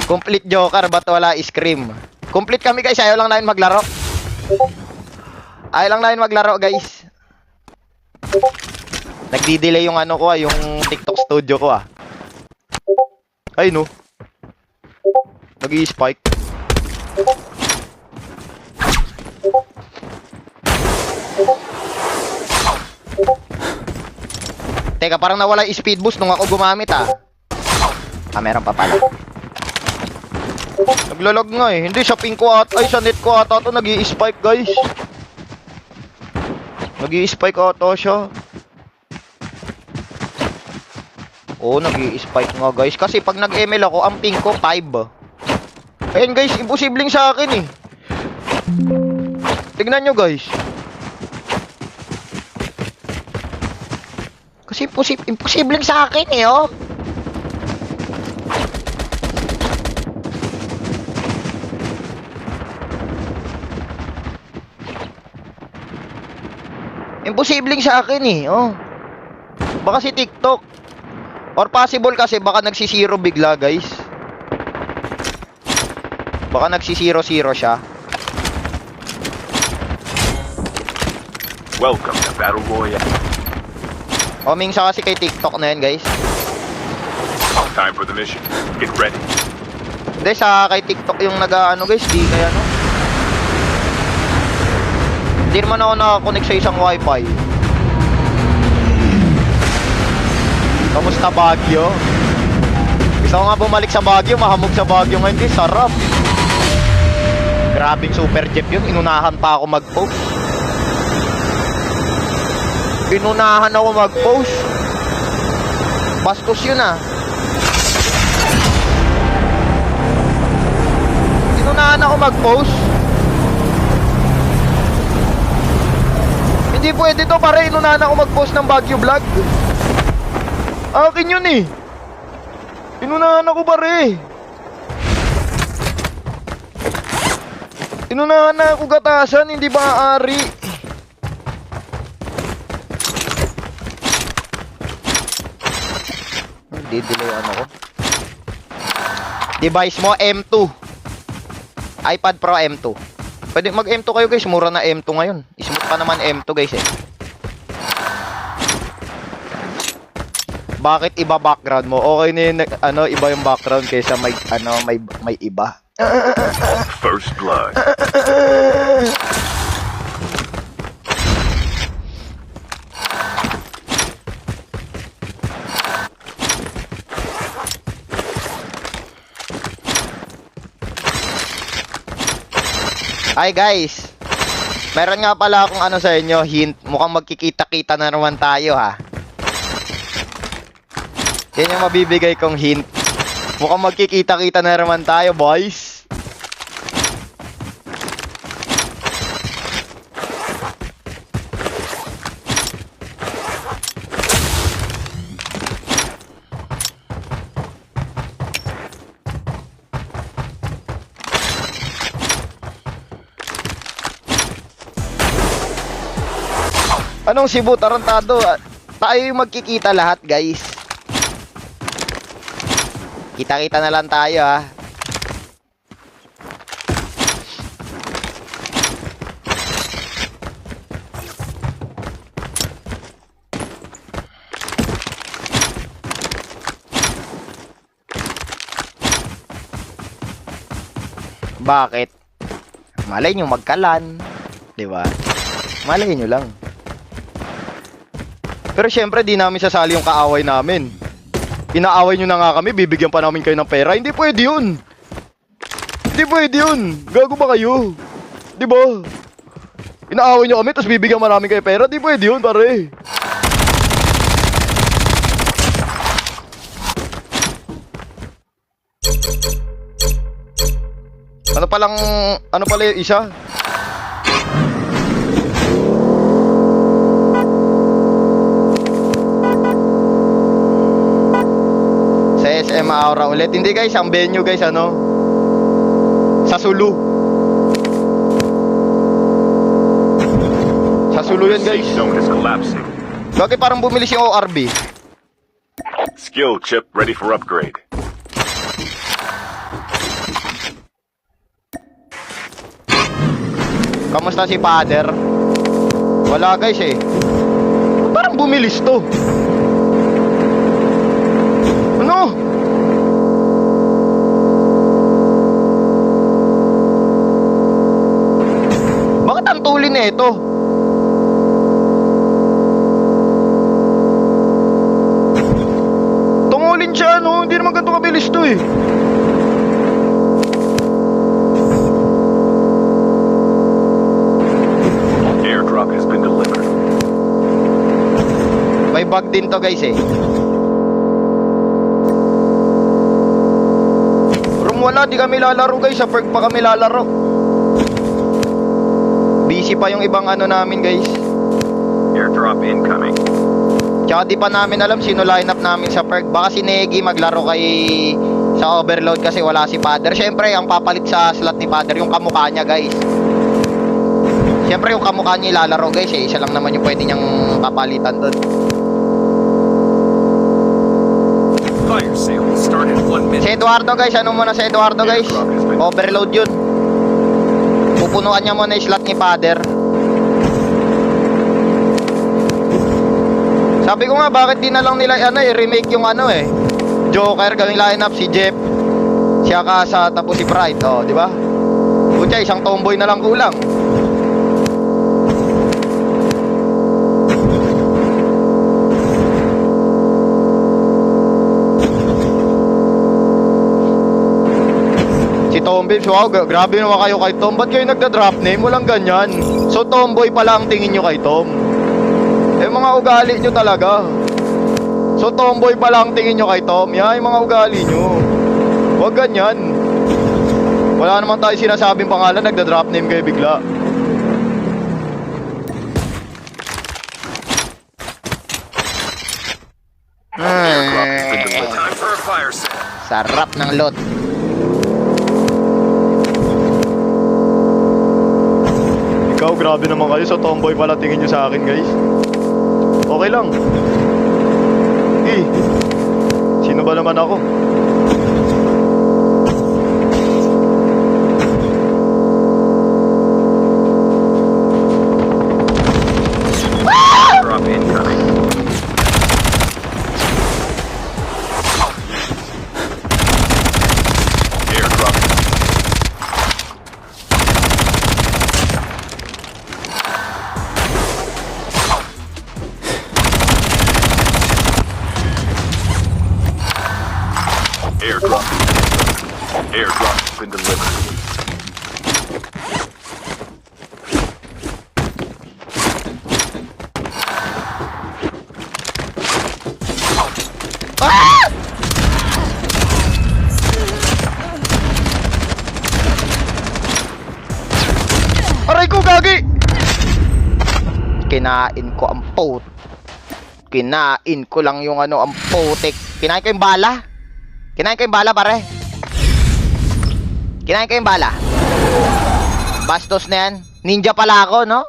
Complete Joker, ba't wala scream? Complete kami guys, ayaw lang namin maglaro. Ayaw lang namin maglaro guys. Nagdi-delay yung ano ko yung TikTok studio ko Ay no. Nag-i-spike. Teka, parang nawala yung speed boost nung ako gumamit meron pa pala. Naglalog nga hindi sa ping ko ay sa net ko ata to nag-i-spike guys. Nag-i-spike ata siya. Oo, nag-i-spike nga guys. Kasi pag nag-ML ako, ang ping ko 5. Ayun guys, imposibleng sa akin Tignan nyo guys. Kasi imposibleng sa akin Imposibleng sa akin Baka si TikTok. Or possible kasi baka nagsisiro bigla guys. Baka nagsisiro-zero siya. Welcome to Battle Royale. Minsan kasi kay TikTok na yan guys. Time for the mission. Get ready. Hindi, sa kay TikTok yung nag-ano guys, di kaya Hindi naman ako nakakonect sa isang wifi. Kamusta Baguio? Gusto ko nga bumalik sa Baguio, mahamog sa Baguio ngayon guys, sarap. Grabing super jeep yun, inunahan pa ako mag-post. Inunahan ako mag-post. Bastos yun Inunahan ako mag-post. Hindi pwede to pare, inunahan ako mag-post ng Baguio vlog. Akin yun Inunahan ako pare. Inunahan na ako gatasan, hindi ba maaari? Didilayan ako. Device mo M2. iPad Pro M2. Pwede mag M2 kayo guys, mura na M2 ngayon. Smooth pa naman M2 guys Bakit iba background mo? Okay na yun, iba yung background kaysa may iba. First blood. Hi guys. Meron nga pala akong sa inyo, hint. Mukhang magkikita-kita na naman tayo Yan yung mabibigay kong hint. Mukhang magkikita-kita na naman tayo, boys. Anong Cebu, tarantado? Tayo yung magkikita lahat, guys. Kita-kita na lang tayo, Bakit? Malay nyo magkalan, di ba? Malay nyo lang. Pero syempre di namin sasali yung kaaway namin. Inaaway nyo na nga kami, bibigyan pa namin kayo ng pera. Hindi pwede yun. Hindi pwede yun. Gago ba kayo? Di ba? Inaaway nyo kami, tapos bibigyan pa namin kayo pera. Hindi pwede yun, pare. Ano pala yung isa? SM Aura ulit. Hindi guys, ang venue guys sa Sulu. Sa Sulu yan guys. Bakit parang bumilis yung ORB? Skill chip ready for upgrade. Kamusta si father? Wala guys eh. Parang bumilis to. Ano? Bakit ang tuli na ito? Tungulin siya, no? Hindi naman ganito kabilis to eh. Airdrop has been delivered. May bug din to guys eh. Room wala, di kami lalaro guys. Sa perk pa kami lalaro. Busy pa yung ibang ano namin guys. Airdrop incoming. Tsaka di pa namin alam sino lineup namin sa perk. Baka si Negi maglaro kay sa overload kasi wala si father. Syempre ang papalit sa slot ni father yung kamukha niya guys. Syempre yung kamukha niya ilalaro guys eh. Isa lang naman yung pwede niyang papalitan doon. Fire sale started 1 minute. Si Eduardo guys, ano muna si Eduardo guys? Overload yun. Pupunuan niya muna yung slot ni father. Sabi ko nga bakit di na lang nila ano remake yung ano Joker gawing lineup si Jeff, si Akasa tapos si Pride, oh, di ba? Kutya isang tomboy na lang kulang. Si Tom Babes, wow, grabe naman kayo kay Tom. Ba't kayo nagda-drop name? Walang ganyan. So tomboy pala ang tingin nyo kay Tom. Mga ugali nyo talaga. So tomboy pala ang tingin nyo kay Tom. Yung mga ugali nyo. Huwag ganyan. Wala naman tayo sinasabing pangalan, nagda-drop name kayo bigla. Time for a fire sale. Sarap ng lot. Ikaw, grabe naman kayo. So tomboy pala tingin nyo sa akin guys. Okay lang. Sino ba naman ako? Drop incoming. Airdrop. Airdrop. Airdrop has been delivered. Aray ko, gagi! Kinain ko ang pot. Kinain ko lang yung ano, ang putik. Kinain ko yung bala. Kinain ko yung bala, pare. Kinain ko yung bala. Bastos na yan. Ninja pala ako, no?